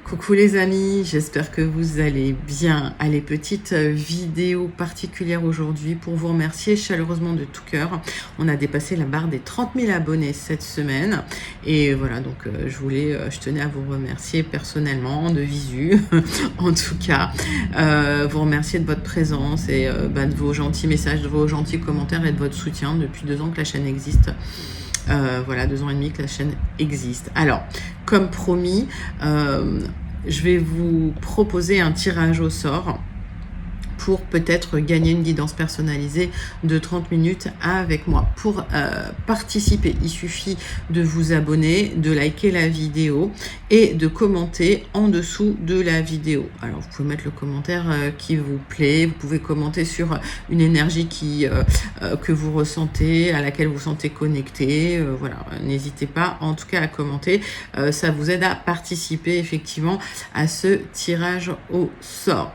Coucou les amis, j'espère que vous allez bien. Allez, petite vidéo particulière aujourd'hui pour vous remercier chaleureusement de tout cœur. On a dépassé la barre des 30 000 abonnés cette semaine. Et voilà, donc je tenais à vous remercier personnellement, de visu, en tout cas. Vous remercier de votre présence et de vos gentils messages, de vos gentils commentaires et de votre soutien depuis 2 ans que la chaîne existe. Voilà, 2 ans et demi que la chaîne existe. Alors, comme promis, je vais vous proposer un tirage au sort pour peut-être gagner une guidance personnalisée de 30 minutes avec moi. Pour participer, il suffit de vous abonner, de liker la vidéo et de commenter en dessous de la vidéo. Alors, vous pouvez mettre le commentaire qui vous plaît, vous pouvez commenter sur une énergie que vous ressentez, à laquelle vous vous sentez connecté. Voilà, n'hésitez pas en tout cas à commenter. Ça vous aide à participer effectivement à ce tirage au sort.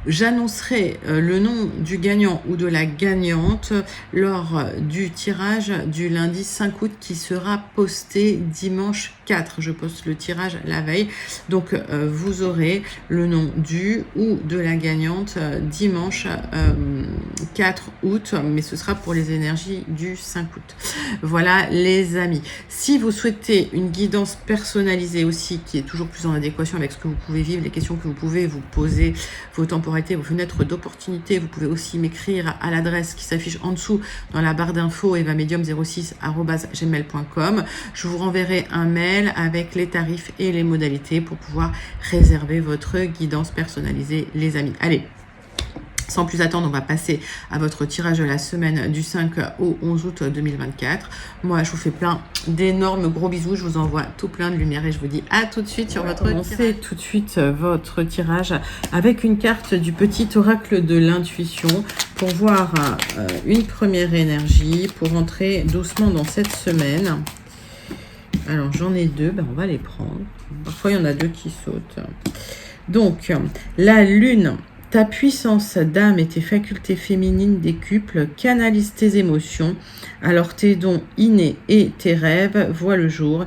J'annoncerai le nom du gagnant ou de la gagnante lors du tirage du lundi 5 août qui sera posté dimanche 4. Je poste le tirage la veille. Donc, vous aurez le nom du ou de la gagnante dimanche 4 août, mais ce sera pour les énergies du 5 août. Voilà les amis. Si vous souhaitez une guidance personnalisée aussi, qui est toujours plus en adéquation avec ce que vous pouvez vivre, les questions que vous pouvez vous poser, vos temporalités, vos fenêtres d'opportunité, vous pouvez aussi m'écrire à l'adresse qui s'affiche en dessous dans la barre d'infos evamedium06@gmail.com. Je vous renverrai un mail avec les tarifs et les modalités pour pouvoir réserver votre guidance personnalisée les amis. Allez, sans plus attendre, on va passer à votre tirage de la semaine du 5 au 11 août 2024. Moi, je vous fais plein d'énormes gros bisous. Je vous envoie tout plein de lumière et je vous dis à tout de suite sur votre tirage. Commencez tout de suite votre tirage avec une carte du petit oracle de l'intuition pour voir une première énergie pour entrer doucement dans cette semaine. Alors, j'en ai 2. On va les prendre. Parfois, il y en a 2 qui sautent. Donc, la lune. Ta puissance d'âme et tes facultés féminines décuplent, canalisent tes émotions, alors tes dons innés et tes rêves voient le jour.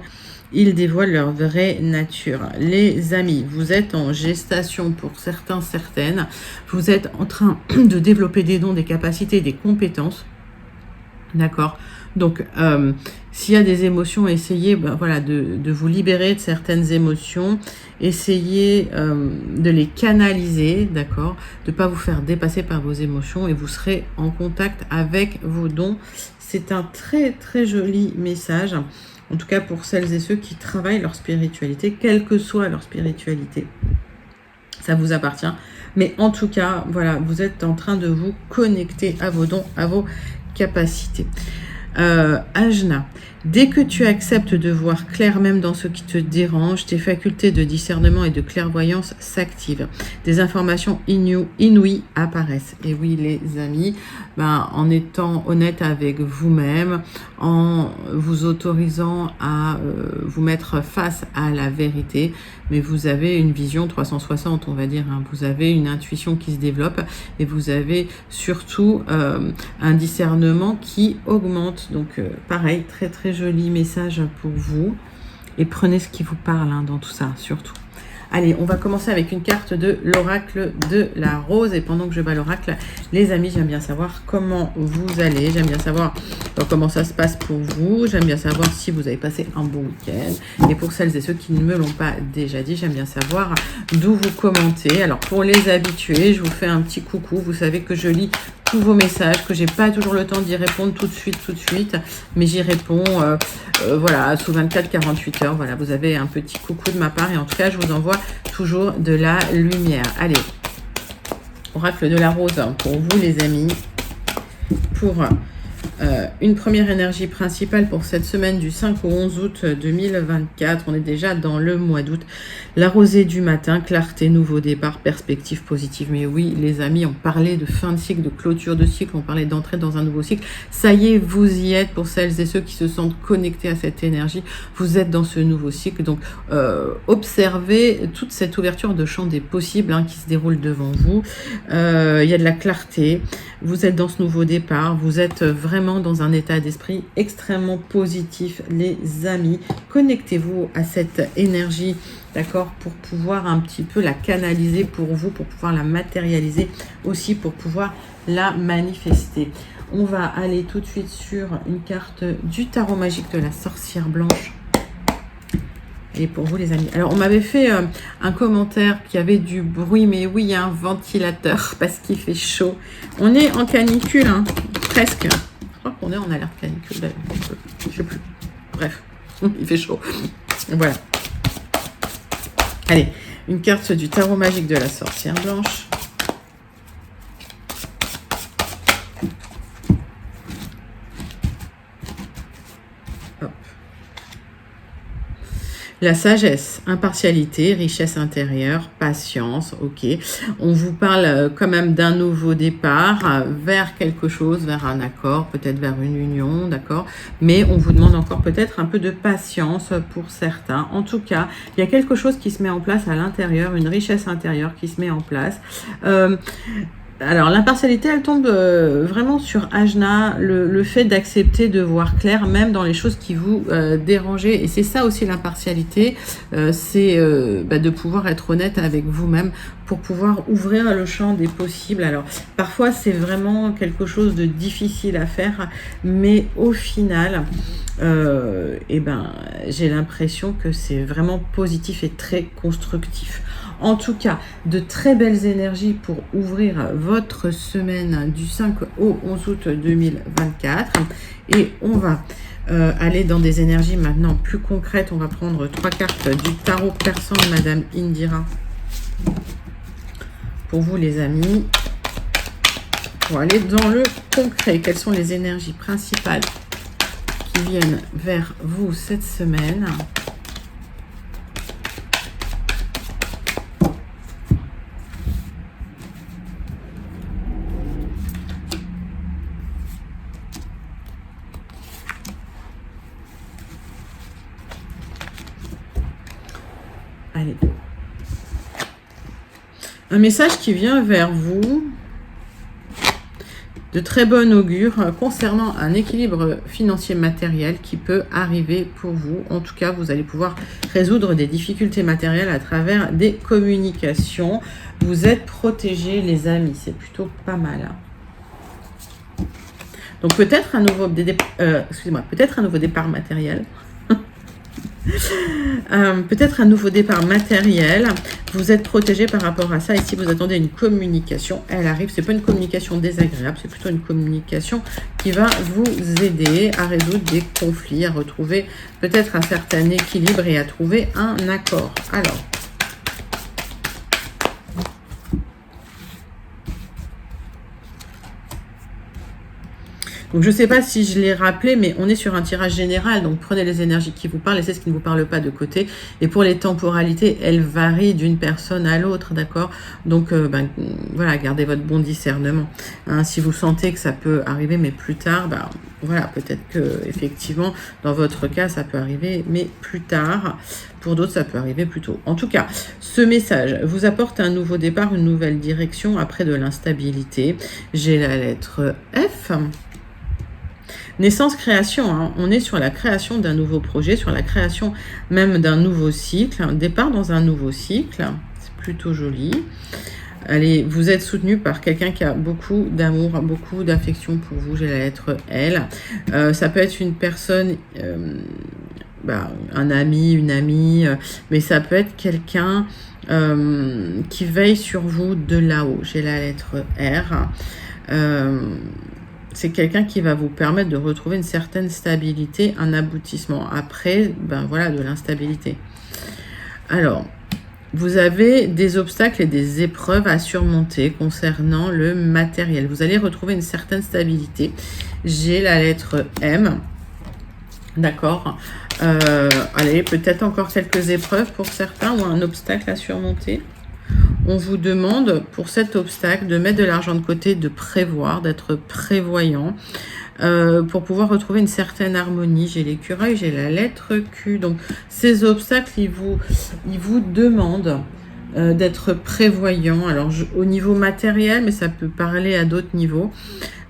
Ils dévoilent leur vraie nature. Les amis, vous êtes en gestation pour certains, certaines. Vous êtes en train de développer des dons, des capacités, des compétences. D'accord ? Donc, s'il y a des émotions, essayez de vous libérer de certaines émotions. Essayez de les canaliser, d'accord ? De ne pas vous faire dépasser par vos émotions et vous serez en contact avec vos dons. C'est un très, très joli message. En tout cas, pour celles et ceux qui travaillent leur spiritualité, quelle que soit leur spiritualité. Ça vous appartient. Mais en tout cas, voilà, vous êtes en train de vous connecter à vos dons, à vos capacités. Ajna, dès que tu acceptes de voir clair même dans ce qui te dérange, tes facultés de discernement et de clairvoyance s'activent. Des informations inouïes apparaissent. Et oui les amis, en étant honnête avec vous-même, en vous autorisant à vous mettre face à la vérité, mais vous avez une vision 360, on va dire, hein. Vous avez une intuition qui se développe et vous avez surtout un discernement qui augmente. Donc pareil, très très joli message pour vous et prenez ce qui vous parle dans tout ça surtout. Allez, on va commencer avec une carte de l'oracle de la rose. Et pendant que je bats l'oracle, les amis, j'aime bien savoir comment vous allez. J'aime bien savoir comment ça se passe pour vous. J'aime bien savoir si vous avez passé un bon week-end. Et pour celles et ceux qui ne me l'ont pas déjà dit, j'aime bien savoir d'où vous commentez. Alors, pour les habitués, je vous fais un petit coucou. Vous savez que je lis tous vos messages, que j'ai pas toujours le temps d'y répondre tout de suite, mais j'y réponds sous 24-48 heures. Voilà, vous avez un petit coucou de ma part et en tout cas, je vous envoie toujours de la lumière. Allez, oracle de la rose pour vous les amis, pour une première énergie principale pour cette semaine du 5 au 11 août 2024. On est déjà dans le mois d'août. La rosée du matin, clarté, nouveau départ, perspective positive. Mais oui, les amis, on parlait de fin de cycle, de clôture de cycle, on parlait d'entrée dans un nouveau cycle. Ça y est, vous y êtes pour celles et ceux qui se sentent connectés à cette énergie. Vous êtes dans ce nouveau cycle. Donc, observez toute cette ouverture de champ des possibles qui se déroule devant vous. Il y a de la clarté. Vous êtes dans ce nouveau départ. Vous êtes vraiment vraiment dans un état d'esprit extrêmement positif, les amis. Connectez-vous à cette énergie, d'accord, pour pouvoir un petit peu la canaliser pour vous, pour pouvoir la matérialiser aussi, pour pouvoir la manifester. On va aller tout de suite sur une carte du tarot magique de la sorcière blanche. Et pour vous les amis. Alors on m'avait fait un commentaire qui avait du bruit, mais oui, il y a un ventilateur parce qu'il fait chaud. On est en canicule, hein, presque. Je crois qu'on est en alerte canicule d'ailleurs. Je sais plus. Bref, il fait chaud. Voilà. Allez, une carte du tarot magique de la sorcière blanche. La sagesse, impartialité, richesse intérieure, patience, ok. On vous parle quand même d'un nouveau départ vers quelque chose, vers un accord, peut-être vers une union, d'accord. Mais on vous demande encore peut-être un peu de patience pour certains. En tout cas, il y a quelque chose qui se met en place à l'intérieur, une richesse intérieure qui se met en place. Alors, l'impartialité, elle tombe vraiment sur Ajna, le fait d'accepter de voir clair, même dans les choses qui vous dérangeaient. Et c'est ça aussi l'impartialité, c'est de pouvoir être honnête avec vous-même pour pouvoir ouvrir le champ des possibles. Alors, parfois, c'est vraiment quelque chose de difficile à faire, mais au final, j'ai l'impression que c'est vraiment positif et très constructif. En tout cas, de très belles énergies pour ouvrir votre semaine du 5 au 11 août 2024. Et on va aller dans des énergies maintenant plus concrètes. On va prendre 3 cartes du tarot persan de Madame Indira. Pour vous les amis, pour aller dans le concret, quelles sont les énergies principales qui viennent vers vous cette semaine ? Allez. Un message qui vient vers vous de très bon augure concernant un équilibre financier matériel qui peut arriver pour vous. En tout cas, vous allez pouvoir résoudre des difficultés matérielles à travers des communications. Vous êtes protégés, les amis. C'est plutôt pas mal. Donc peut-être un nouveau départ matériel. Peut-être un nouveau départ matériel. Vous êtes protégé par rapport à ça. Et si vous attendez une communication, elle arrive. C'est pas une communication désagréable, c'est plutôt une communication qui va vous aider à résoudre des conflits, à retrouver peut-être un certain équilibre et à trouver un accord. Alors, donc, je ne sais pas si je l'ai rappelé, mais on est sur un tirage général. Donc, prenez les énergies qui vous parlent, laissez ce qui ne vous parle pas de côté. Et pour les temporalités, elles varient d'une personne à l'autre, d'accord? Donc, voilà, gardez votre bon discernement. Hein, si vous sentez que ça peut arriver, mais plus tard, voilà, peut-être que effectivement, dans votre cas, ça peut arriver, mais plus tard. Pour d'autres, ça peut arriver plus tôt. En tout cas, ce message vous apporte un nouveau départ, une nouvelle direction après de l'instabilité. J'ai la lettre F. Naissance, création, hein. On est sur la création d'un nouveau projet, sur la création même d'un nouveau cycle, un départ dans un nouveau cycle, c'est plutôt joli. Allez, vous êtes soutenu par quelqu'un qui a beaucoup d'amour, beaucoup d'affection pour vous, j'ai la lettre L. Ça peut être une personne, un ami, une amie, mais ça peut être quelqu'un qui veille sur vous de là-haut, j'ai la lettre R. C'est quelqu'un qui va vous permettre de retrouver une certaine stabilité, un aboutissement. Après, voilà, de l'instabilité. Alors, vous avez des obstacles et des épreuves à surmonter concernant le matériel. Vous allez retrouver une certaine stabilité. J'ai la lettre M. D'accord. Allez, peut-être encore quelques épreuves pour certains ou un obstacle à surmonter. On vous demande pour cet obstacle de mettre de l'argent de côté, de prévoir, d'être prévoyant pour pouvoir retrouver une certaine harmonie. J'ai l'écureuil, j'ai la lettre Q. Donc ces obstacles, ils vous demandent d'être prévoyant. Alors au niveau matériel, mais ça peut parler à d'autres niveaux.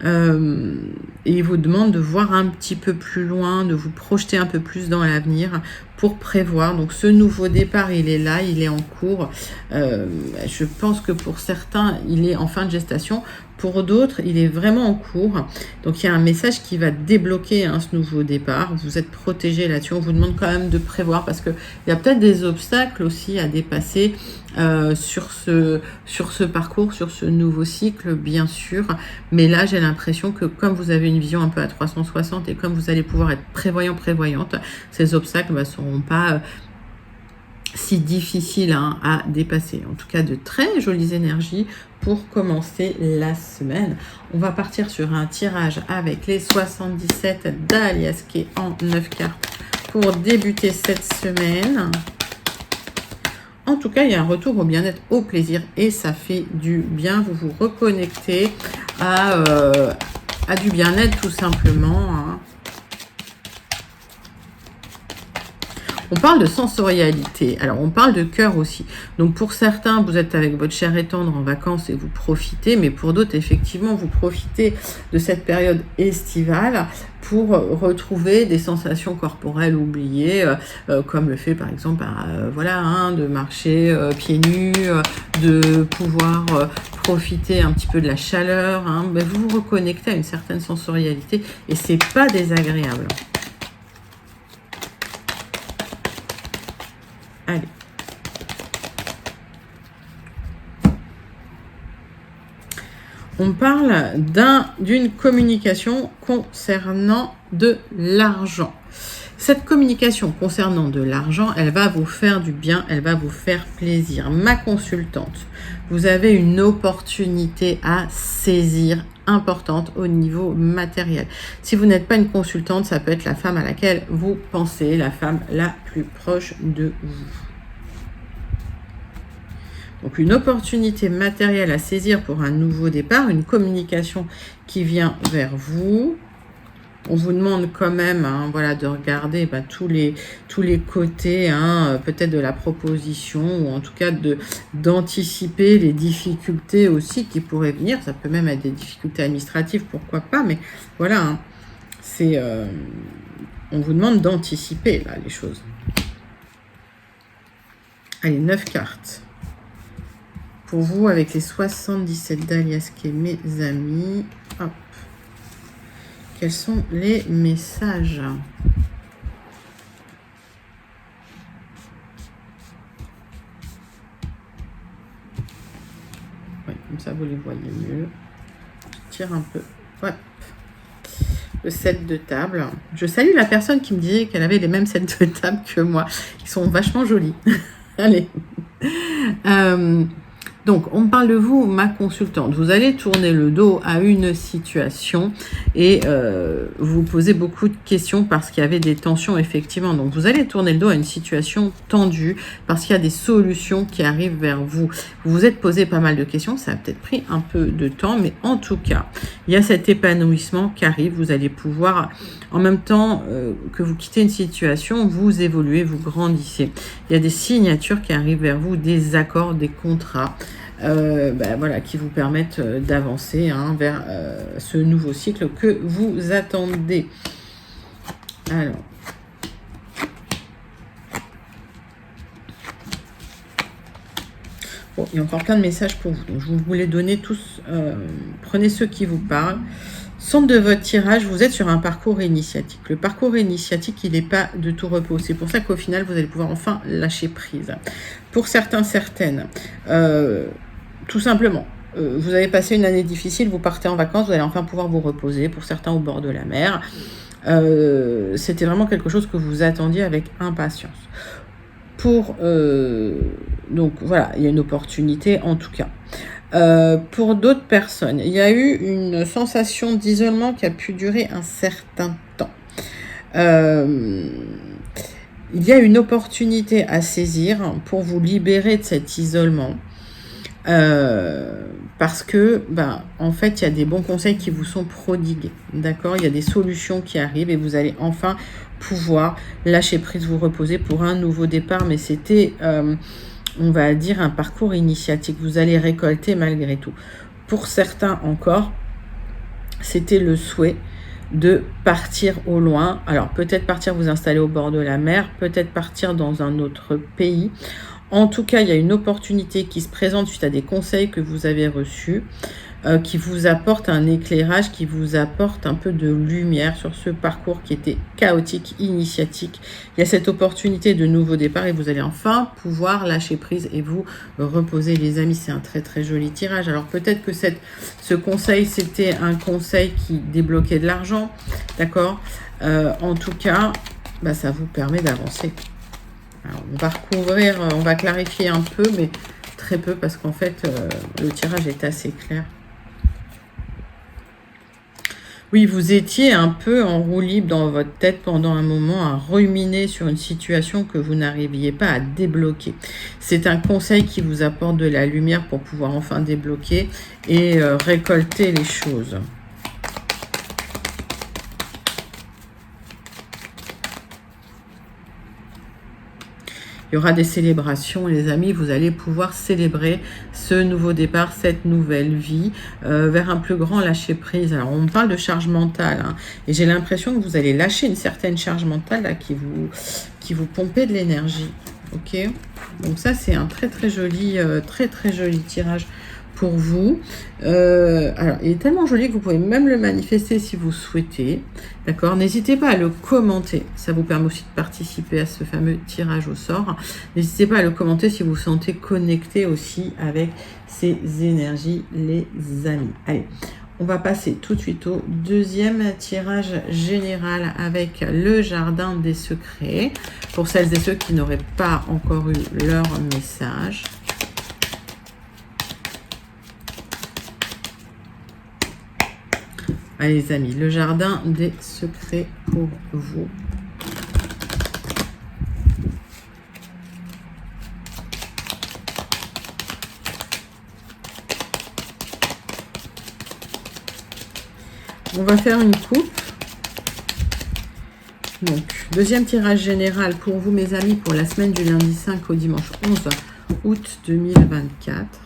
Et il vous demande de voir un petit peu plus loin, de vous projeter un peu plus dans l'avenir pour prévoir. Donc ce nouveau départ, il est là, il est en cours. Je pense que pour certains, il est en fin de gestation. Pour d'autres, il est vraiment en cours. Donc il y a un message qui va débloquer ce nouveau départ. Vous êtes protégé là-dessus. On vous demande quand même de prévoir parce qu'il y a peut-être des obstacles aussi à dépasser sur ce parcours, sur ce nouveau cycle, bien sûr. Mais là, j'ai l'impression que comme vous avez une vision un peu à 360 et comme vous allez pouvoir être prévoyant, prévoyante, ces obstacles ne seront pas si difficiles à dépasser. En tout cas, de très jolies énergies pour commencer la semaine. On va partir sur un tirage avec les 77 d'Aliasqué en 9 cartes pour débuter cette semaine. En tout cas, il y a un retour au bien-être, au plaisir et ça fait du bien. Vous vous reconnectez à du bien-être tout simplement. On parle de sensorialité. Alors, on parle de cœur aussi. Donc, pour certains, vous êtes avec votre chair et tendre en vacances et vous profitez. Mais pour d'autres, effectivement, vous profitez de cette période estivale pour retrouver des sensations corporelles oubliées, comme le fait, par exemple, de marcher pieds nus, de pouvoir profiter un petit peu de la chaleur. Vous vous reconnectez à une certaine sensorialité et c'est pas désagréable. Allez. On parle d'une communication concernant de l'argent. Cette communication concernant de l'argent, elle va vous faire du bien, elle va vous faire plaisir. Ma consultante, vous avez une opportunité à saisir importante au niveau matériel. Si vous n'êtes pas une consultante, ça peut être la femme à laquelle vous pensez, la femme la plus proche de vous. Donc une opportunité matérielle à saisir pour un nouveau départ, une communication qui vient vers vous. On vous demande quand même de regarder tous les côtés, peut-être de la proposition, ou en tout cas d'anticiper les difficultés aussi qui pourraient venir. Ça peut même être des difficultés administratives, pourquoi pas, mais voilà, on vous demande d'anticiper là les choses. Allez, 9 cartes. Pour vous, avec les 77 d'Aliasqué, mes amis, hop. Quels sont les messages? Oui, comme ça vous les voyez mieux. Je tire un peu. Ouais. Le set de table. Je salue la personne qui me disait qu'elle avait les mêmes sets de table que moi. Ils sont vachement jolis. Allez. Donc, on parle de vous, ma consultante. Vous allez tourner le dos à une situation et vous posez beaucoup de questions parce qu'il y avait des tensions, effectivement. Donc, vous allez tourner le dos à une situation tendue parce qu'il y a des solutions qui arrivent vers vous. Vous vous êtes posé pas mal de questions. Ça a peut-être pris un peu de temps, mais en tout cas, il y a cet épanouissement qui arrive. Vous allez pouvoir, en même temps que vous quittez une situation, vous évoluez, vous grandissez. Il y a des signatures qui arrivent vers vous, des accords, des contrats. Qui vous permettent d'avancer vers ce nouveau cycle que vous attendez. Alors, bon, il y a encore plein de messages pour vous. Donc, je vous les donner tous. Prenez ceux qui vous parlent. Centre de votre tirage, vous êtes sur un parcours initiatique. Le parcours initiatique, il n'est pas de tout repos. C'est pour ça qu'au final, vous allez pouvoir enfin lâcher prise. Pour certains, certaines, tout simplement, vous avez passé une année difficile, vous partez en vacances, vous allez enfin pouvoir vous reposer. Pour certains, au bord de la mer. C'était vraiment quelque chose que vous attendiez avec impatience. Donc voilà, il y a une opportunité en tout cas. Pour d'autres personnes, il y a eu une sensation d'isolement qui a pu durer un certain temps. Il y a une opportunité à saisir pour vous libérer de cet isolement. Parce que, en fait, il y a des bons conseils qui vous sont prodigués. D'accord ? Il y a des solutions qui arrivent et vous allez enfin pouvoir lâcher prise, vous reposer pour un nouveau départ. Mais c'était... on va dire un parcours initiatique. Vous allez récolter malgré tout. Pour certains encore, c'était le souhait de partir au loin. Alors peut-être partir vous installer au bord de la mer, peut-être partir dans un autre pays. En tout cas, il y a une opportunité qui se présente suite à des conseils que vous avez reçus, qui vous apporte un éclairage, qui vous apporte un peu de lumière sur ce parcours qui était chaotique, initiatique. Il y a cette opportunité de nouveau départ et vous allez enfin pouvoir lâcher prise et vous reposer, les amis. C'est un très très joli tirage. Alors peut-être que ce conseil, c'était un conseil qui débloquait de l'argent, d'accord. En tout cas, ça vous permet d'avancer. Alors, on va recouvrir, on va clarifier un peu, mais très peu parce qu'en fait, le tirage est assez clair. Oui, vous étiez un peu en roue libre dans votre tête pendant un moment à ruminer sur une situation que vous n'arriviez pas à débloquer. C'est un conseil qui vous apporte de la lumière pour pouvoir enfin débloquer et récolter les choses. Il y aura des célébrations, les amis, vous allez pouvoir célébrer ce nouveau départ, cette nouvelle vie, vers un plus grand lâcher-prise. Alors, on parle de charge mentale, hein, et j'ai l'impression que vous allez lâcher une certaine charge mentale là, qui vous pompait de l'énergie. Ok, donc ça, c'est un très très joli tirage pour vous. Alors, il est tellement joli que vous pouvez même le manifester si vous souhaitez. D'accord? N'hésitez pas à le commenter. Ça vous permet aussi de participer à ce fameux tirage au sort. N'hésitez pas à le commenter si vous vous sentez connecté aussi avec ces énergies, les amis. Allez, on va passer tout de suite au deuxième tirage général avec le jardin des secrets. Pour celles et ceux qui n'auraient pas encore eu leur message. Allez les amis, le jardin des secrets pour vous. On va faire une coupe. Donc, deuxième tirage général pour vous mes amis pour la semaine du lundi 5 au dimanche 11 août 2024.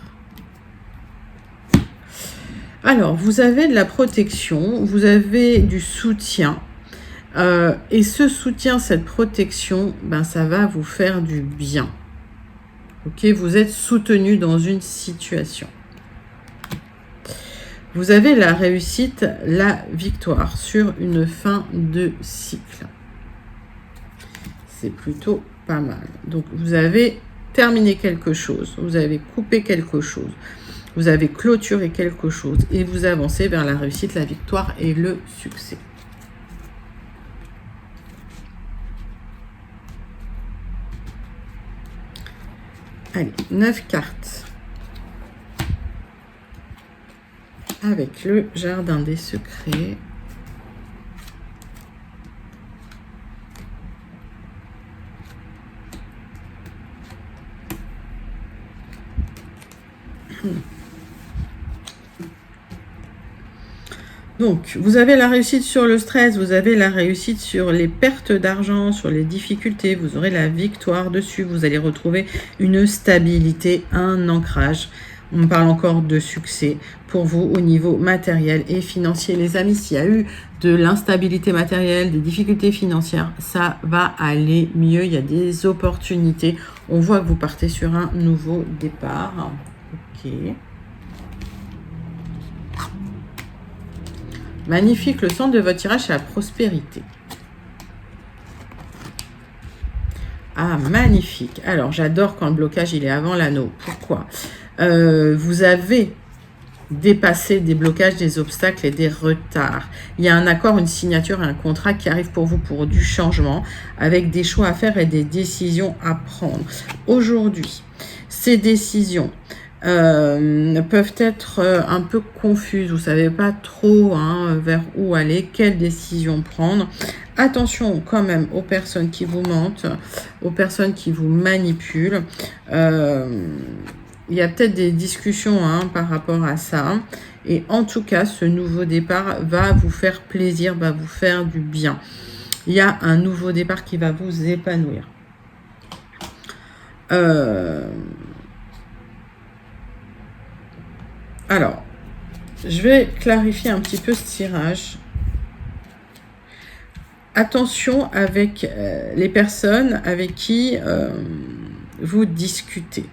Alors, vous avez de la protection, vous avez du soutien. Et ce soutien, cette protection, ça va vous faire du bien. Ok, vous êtes soutenu dans une situation. Vous avez la réussite, la victoire sur une fin de cycle. C'est plutôt pas mal. Donc, vous avez terminé quelque chose, vous avez coupé quelque chose. Vous avez clôturé quelque chose et vous avancez vers la réussite, la victoire et le succès. Allez, 9 cartes. Avec le jardin des secrets. Donc, vous avez la réussite sur le stress, vous avez la réussite sur les pertes d'argent, sur les difficultés, vous aurez la victoire dessus, vous allez retrouver une stabilité, un ancrage. On parle encore de succès pour vous au niveau matériel et financier. Les amis, s'il y a eu de l'instabilité matérielle, des difficultés financières, ça va aller mieux. Il y a des opportunités. On voit que vous partez sur un nouveau départ. Ok. Magnifique, le centre de votre tirage, c'est la prospérité. Ah, magnifique. Alors, j'adore quand le blocage, il est avant l'anneau. Pourquoi? Vous avez dépassé des blocages, des obstacles et des retards. Il y a un accord, une signature et un contrat qui arrive pour vous pour du changement, avec des choix à faire et des décisions à prendre. Aujourd'hui, ces décisions peuvent être un peu confuses, vous savez pas trop vers où aller, quelle décision prendre. Attention quand même aux personnes qui vous mentent, aux personnes qui vous manipulent. Il y a peut-être des discussions par rapport à ça. Et en tout cas, ce nouveau départ va vous faire plaisir, va vous faire du bien. Il y a un nouveau départ qui va vous épanouir. Alors, Je vais clarifier un petit peu ce tirage. Attention avec les personnes avec qui vous discutez.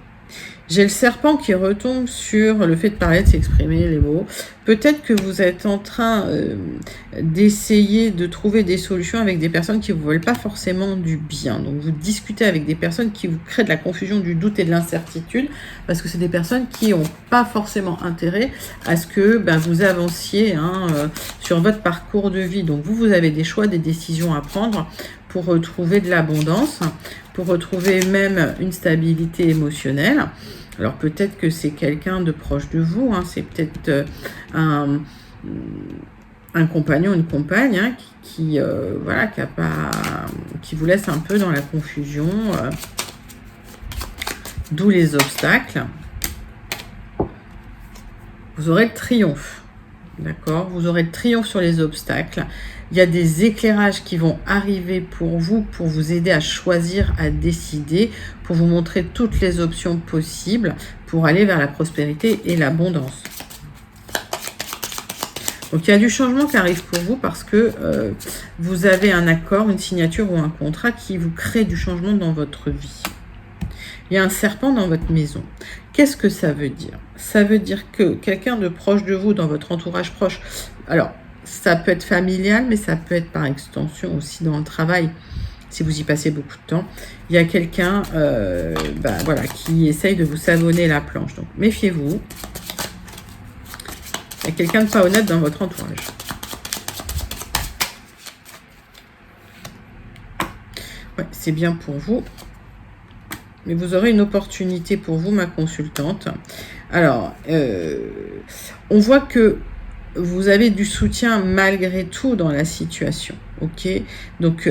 J'ai le serpent qui retombe sur le fait de parler, de s'exprimer, les mots. Peut-être que vous êtes en train d'essayer de trouver des solutions avec des personnes qui ne vous veulent pas forcément du bien. Donc vous discutez avec des personnes qui vous créent de la confusion, du doute et de l'incertitude, parce que c'est des personnes qui n'ont pas forcément intérêt à ce que vous avanciez sur votre parcours de vie. Donc vous avez des choix, des décisions à prendre pour retrouver de l'abondance, pour retrouver même une stabilité émotionnelle. Alors peut-être que c'est quelqu'un de proche de vous, c'est peut-être un compagnon, une compagne qui vous laisse un peu dans la confusion, d'où les obstacles. Vous aurez le triomphe, d'accord? Vous aurez le triomphe sur les obstacles. Il y a des éclairages qui vont arriver pour vous aider à choisir, à décider, pour vous montrer toutes les options possibles pour aller vers la prospérité et l'abondance. Donc, il y a du changement qui arrive pour vous parce que vous avez un accord, une signature ou un contrat qui vous crée du changement dans votre vie. Il y a un serpent dans votre maison. Qu'est-ce que ça veut dire? Ça veut dire que quelqu'un de proche de vous, dans votre entourage proche, alors, ça peut être familial, mais ça peut être par extension aussi dans le travail, si vous y passez beaucoup de temps. Il y a quelqu'un qui essaye de vous savonner la planche. Donc, méfiez-vous. Il y a quelqu'un de pas honnête dans votre entourage. Ouais, c'est bien pour vous. Mais vous aurez une opportunité pour vous, ma consultante. Alors, on voit que vous avez du soutien malgré tout dans la situation, ok? Donc,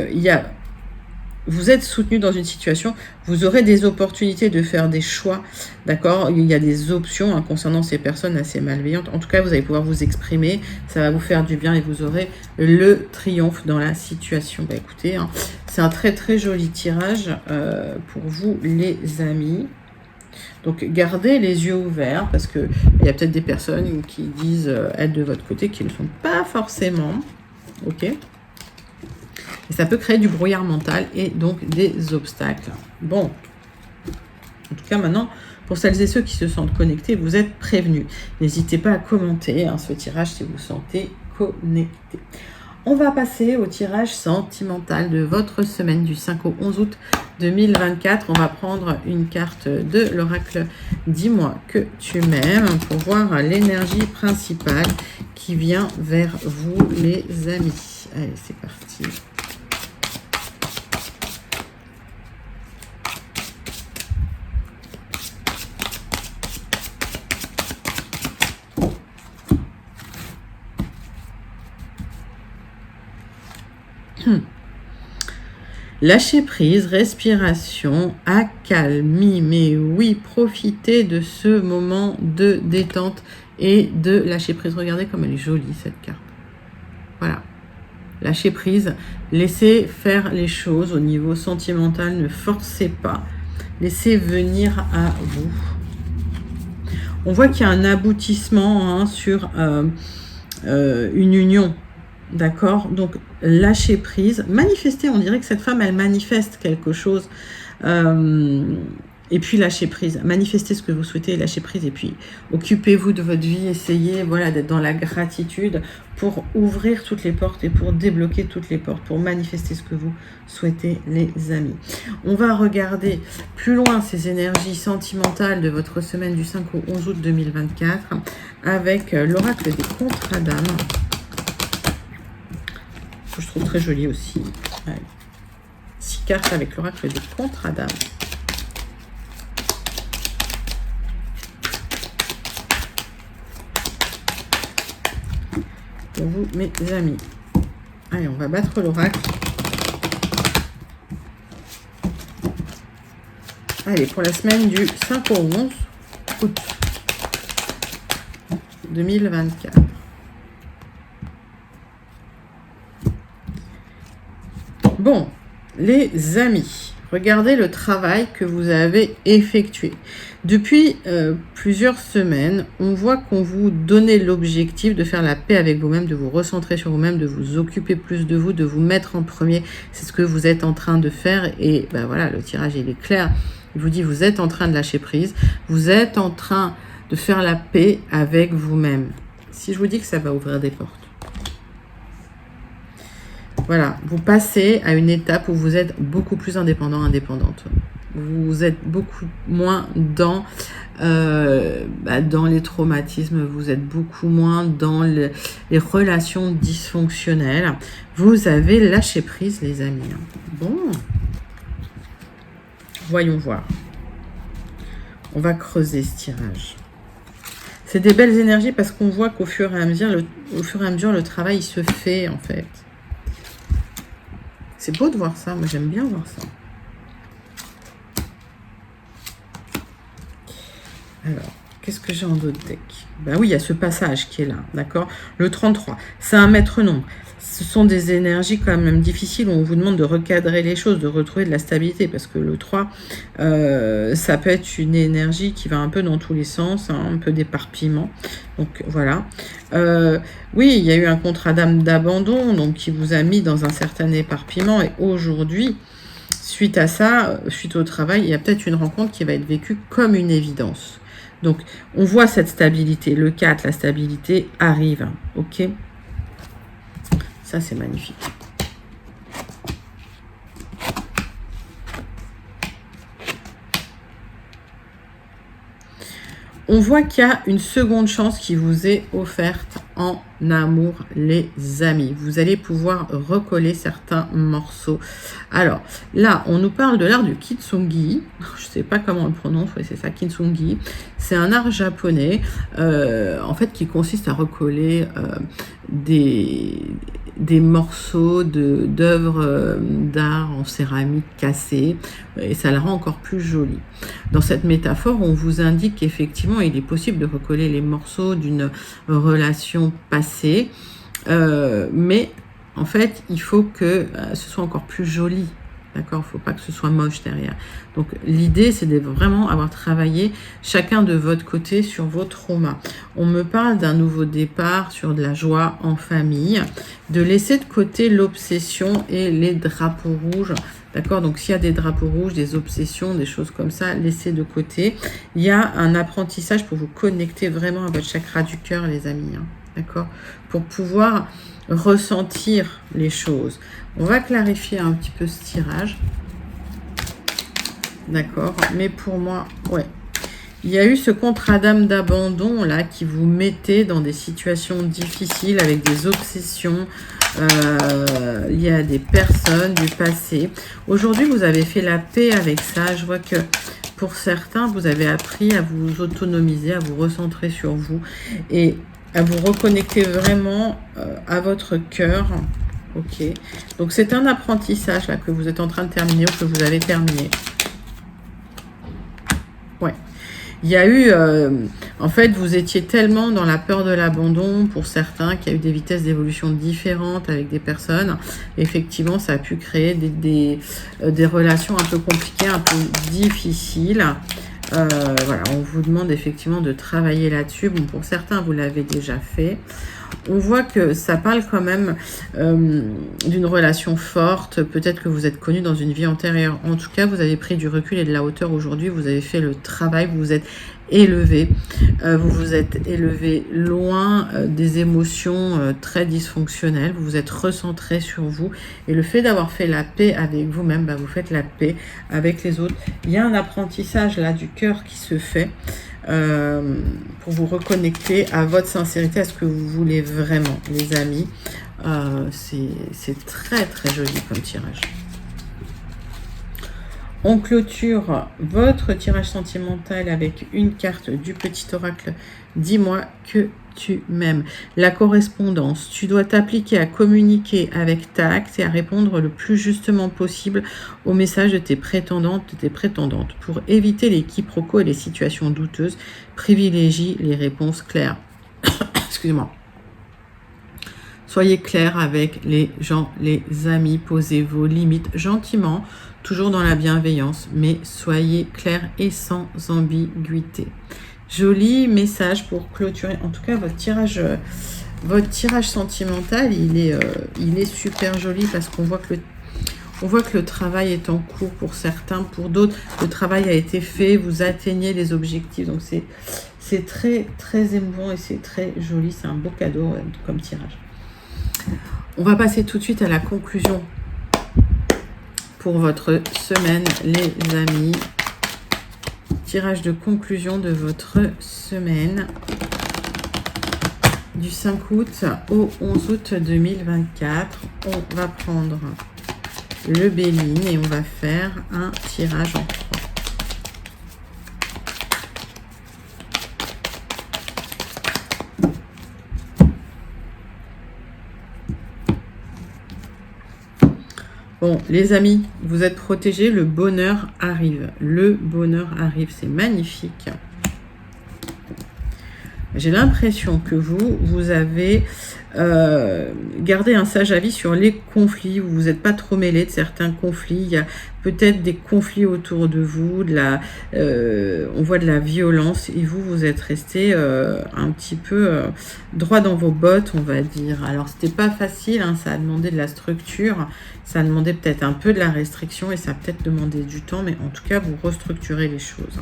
vous êtes soutenu dans une situation, vous aurez des opportunités de faire des choix, d'accord? Il y a des options concernant ces personnes assez malveillantes. En tout cas, vous allez pouvoir vous exprimer, ça va vous faire du bien et vous aurez le triomphe dans la situation. Écoutez, c'est un très très joli tirage pour vous, les amis. Donc, gardez les yeux ouverts parce qu'il y a peut-être des personnes qui disent être de votre côté qui ne le sont pas forcément. Ok? Et ça peut créer du brouillard mental et donc des obstacles. Bon. En tout cas, maintenant, pour celles et ceux qui se sentent connectés, vous êtes prévenus. N'hésitez pas à commenter ce tirage si vous vous sentez connecté. On va passer au tirage sentimental de votre semaine du 5 au 11 août 2024. On va prendre une carte de l'oracle « Dis-moi que tu m'aimes » pour voir l'énergie principale qui vient vers vous, les amis. Allez, c'est parti. Lâcher prise, respiration, accalmie, mais oui, profitez de ce moment de détente et de lâcher prise. Regardez comme elle est jolie cette carte. Voilà. Lâcher prise, laissez faire les choses au niveau sentimental, ne forcez pas. Laissez venir à vous. On voit qu'il y a un aboutissement sur une union. D'accord? Donc, lâcher prise. Manifester, on dirait que cette femme, elle manifeste quelque chose. Et puis, lâcher prise. Manifestez ce que vous souhaitez, lâcher prise. Et puis, occupez-vous de votre vie. Essayez d'être dans la gratitude pour ouvrir toutes les portes et pour débloquer toutes les portes, pour manifester ce que vous souhaitez, les amis. On va regarder plus loin ces énergies sentimentales de votre semaine du 5 au 11 août 2024 avec l'oracle des contrats d'âme. Que je trouve très joli aussi. Allez. 6 cartes avec l'oracle des contrats d'âme. Pour vous, mes amis. Allez, on va battre l'oracle. Allez, pour la semaine du 5 au 11 août 2024. Bon, les amis, Regardez le travail que vous avez effectué. Depuis plusieurs semaines, on voit qu'on vous donnait l'objectif de faire la paix avec vous-même, de vous recentrer sur vous-même, de vous occuper plus de vous, de vous mettre en premier. C'est ce que vous êtes en train de faire. Et ben voilà, le tirage, il est clair. Il vous dit, vous êtes en train de lâcher prise. Vous êtes en train de faire la paix avec vous-même. Si je vous dis que ça va ouvrir des portes. Voilà, vous passez à une étape où vous êtes beaucoup plus indépendant, indépendante. Vous êtes beaucoup moins dans les traumatismes, vous êtes beaucoup moins dans les relations dysfonctionnelles. Vous avez lâché prise, les amis. Bon, voyons voir. On va creuser ce tirage. C'est des belles énergies parce qu'on voit qu'au fur et à mesure, le travail il se fait en fait. C'est beau de voir ça, moi j'aime bien voir ça. Alors, qu'est-ce que j'ai en d'autres decks? Ben oui, il y a ce passage qui est là, d'accord? Le 33, c'est un maître nombre. Ce sont des énergies quand même difficiles où on vous demande de recadrer les choses, de retrouver de la stabilité, parce que le 3, ça peut être une énergie qui va un peu dans tous les sens, hein, un peu d'éparpillement. Donc voilà. Oui, il y a eu un contrat d'âme d'abandon, donc qui vous a mis dans un certain éparpillement, et aujourd'hui, suite à ça, suite au travail, il y a peut-être une rencontre qui va être vécue comme une évidence. Donc, on voit cette stabilité. Le 4, la stabilité arrive. Ok? Ça, c'est magnifique. On voit qu'il y a une seconde chance qui vous est offerte en amour, les amis. Vous allez pouvoir recoller certains morceaux. Alors, là, on nous parle de l'art du kintsugi. Je ne sais pas comment on le prononce, ouais, c'est ça, kintsugi. C'est un art japonais, en fait, qui consiste à recoller des morceaux d'œuvres d'art en céramique cassées, et ça la rend encore plus jolie. Dans cette métaphore, on vous indique qu'effectivement, il est possible de recoller les morceaux d'une relation passée, mais en fait, il faut que ce soit encore plus joli. D'accord, il ne faut pas que ce soit moche derrière. Donc, l'idée, c'est de vraiment avoir travaillé chacun de votre côté sur vos traumas. On me parle d'un nouveau départ, sur de la joie en famille, de laisser de côté l'obsession et les drapeaux rouges. D'accord, donc s'il y a des drapeaux rouges, des obsessions, des choses comme ça, laissez de côté. Il y a un apprentissage pour vous connecter vraiment à votre chakra du cœur, les amis. Hein, d'accord, pour pouvoir ressentir les choses. On va clarifier un petit peu ce tirage. D'accord, mais pour moi, ouais. Il y a eu ce contrat d'âme d'abandon là qui vous mettait dans des situations difficiles avec des obsessions. Il y a des personnes du passé. Aujourd'hui, vous avez fait la paix avec ça. Je vois que pour certains, vous avez appris à vous autonomiser, à vous recentrer sur vous et à vous reconnecter vraiment à votre cœur. Ok, donc c'est un apprentissage là que vous êtes en train de terminer ou que vous avez terminé. Ouais. Il y a eu, en fait, vous étiez tellement dans la peur de l'abandon pour certains qu'il y a eu des vitesses d'évolution différentes avec des personnes. Effectivement, ça a pu créer des relations un peu compliquées, un peu difficiles. Voilà, on vous demande effectivement de travailler là-dessus. Bon, pour certains, vous l'avez déjà fait. On voit que ça parle quand même d'une relation forte. Peut-être que vous êtes connu dans une vie antérieure. En tout cas, vous avez pris du recul et de la hauteur aujourd'hui. Vous avez fait le travail, vous vous êtes élevé. Vous vous êtes élevé loin des émotions très dysfonctionnelles. Vous vous êtes recentré sur vous. Et le fait d'avoir fait la paix avec vous-même, bah, vous faites la paix avec les autres. Il y a un apprentissage là du cœur qui se fait. Pour vous reconnecter à votre sincérité, à ce que vous voulez vraiment, les amis. C'est très très joli comme tirage. On clôture votre tirage sentimental avec une carte du petit oracle. Dis-moi que tu m'aimes. La correspondance. Tu dois t'appliquer à communiquer avec tact et à répondre le plus justement possible aux messages de tes prétendantes, Pour éviter les quiproquos et les situations douteuses, privilégie les réponses claires. Excusez-moi. Soyez clair avec les gens, les amis. Posez vos limites gentiment, toujours dans la bienveillance, mais soyez clair et sans ambiguïté. Joli message pour clôturer. En tout cas, votre tirage sentimental, il est super joli parce qu'on voit que le travail est en cours pour certains, pour d'autres, le travail a été fait, vous atteignez les objectifs. Donc, c'est très, très émouvant et c'est très joli. C'est un beau cadeau comme tirage. On va passer tout de suite à la conclusion pour votre semaine, les amis. Tirage de conclusion de votre semaine du 5 août au 11 août 2024. On va prendre le Béline et on va faire un tirage en 3. Bon, les amis, vous êtes protégés, le bonheur arrive. Le bonheur arrive, c'est magnifique. J'ai l'impression que vous avez gardé un sage avis sur les conflits. Vous n'êtes pas trop mêlé de certains conflits. Il y a peut-être des conflits autour de vous. On voit de la violence. Et vous êtes resté un petit peu droit dans vos bottes, on va dire. Alors, c'était pas facile. Hein, ça a demandé de la structure. Ça a demandé peut-être un peu de la restriction. Et ça a peut-être demandé du temps. Mais en tout cas, vous restructurez les choses.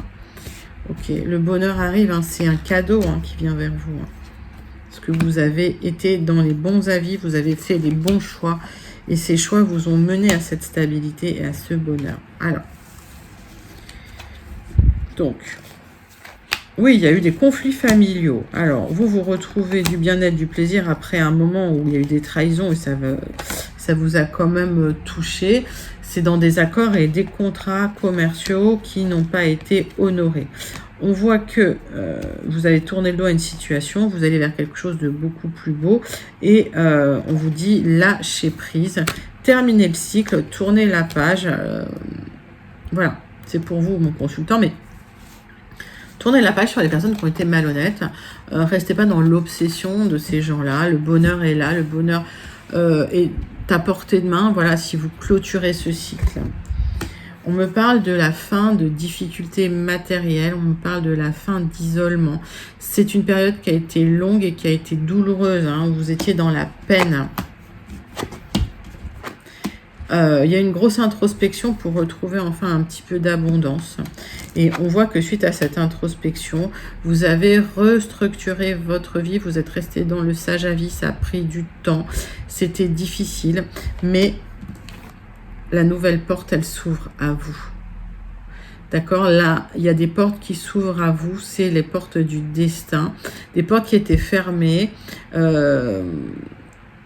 Ok, le bonheur arrive, hein, c'est un cadeau qui vient vers vous. Parce que vous avez été dans les bons avis, vous avez fait les bons choix. Et ces choix vous ont mené à cette stabilité et à ce bonheur. Alors, donc, oui, il y a eu des conflits familiaux. Alors, vous retrouvez du bien-être, du plaisir après un moment où il y a eu des trahisons et ça vous a quand même touché. C'est dans des accords et des contrats commerciaux qui n'ont pas été honorés. On voit que vous allez tourner le dos à une situation, vous allez vers quelque chose de beaucoup plus beau et on vous dit lâchez prise, terminez le cycle, tournez la page. Voilà, c'est pour vous mon consultant, mais tournez la page sur les personnes qui ont été malhonnêtes. Restez pas dans l'obsession de ces gens-là. Le bonheur est là, le bonheur est à portée de main. Voilà, si vous clôturez ce cycle. On me parle de la fin de difficultés matérielles, on me parle de la fin d'isolement. C'est une période qui a été longue et qui a été douloureuse, hein, où vous étiez dans la peine. Il y a une grosse introspection pour retrouver enfin un petit peu d'abondance. Et on voit que suite à cette introspection, vous avez restructuré votre vie, vous êtes resté dans le sage avis, ça a pris du temps, c'était difficile, mais la nouvelle porte, elle s'ouvre à vous. D'accord? Là, il y a des portes qui s'ouvrent à vous, c'est les portes du destin, des portes qui étaient fermées.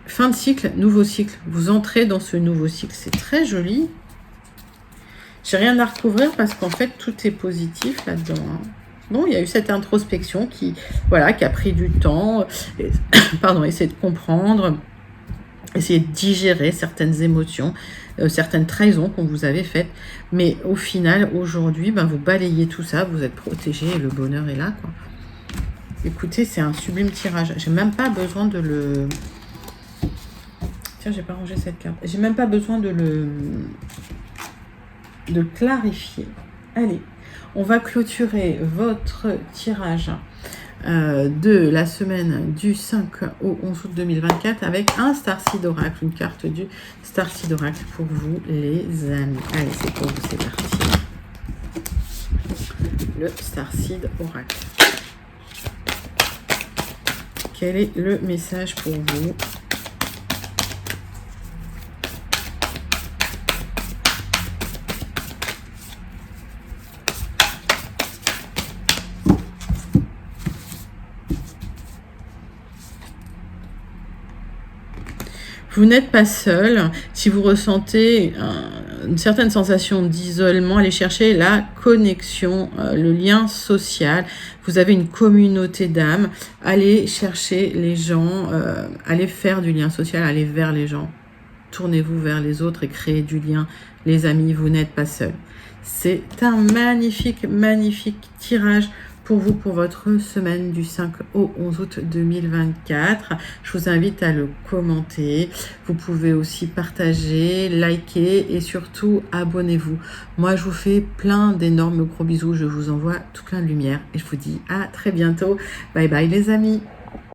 Fin de cycle, nouveau cycle. Vous entrez dans ce nouveau cycle, c'est très joli. J'ai rien à recouvrir parce qu'en fait, tout est positif là-dedans. Hein. Bon, il y a eu cette introspection qui a pris du temps. Pardon, essayer de comprendre, essayer de digérer certaines émotions, certaines trahisons qu'on vous avait faites. Mais au final, aujourd'hui, vous balayez tout ça, vous êtes protégé et le bonheur est là, quoi. Écoutez, c'est un sublime tirage. J'ai même pas besoin de le... Tiens, j'ai pas rangé cette carte. J'ai même pas besoin de clarifier. Allez, on va clôturer votre tirage de la semaine du 5 au 11 août 2024 avec un Starseed Oracle, une carte du Starseed Oracle pour vous les amis. Allez, c'est pour vous, c'est parti. Le Starseed Oracle. Quel est le message pour vous ? Vous n'êtes pas seul. Si vous ressentez une certaine sensation d'isolement, allez chercher la connexion, le lien social. Vous avez une communauté d'âme. Allez chercher les gens, allez faire du lien social, allez vers les gens. Tournez-vous vers les autres et créez du lien. Les amis, vous n'êtes pas seul. C'est un magnifique, magnifique tirage pour vous pour votre semaine du 5 au 11 août 2024. Je vous invite à le commenter. Vous pouvez aussi partager, liker et surtout abonnez-vous. Moi, je vous fais plein d'énormes gros bisous. Je vous envoie tout plein de lumière et je vous dis à très bientôt. Bye bye les amis.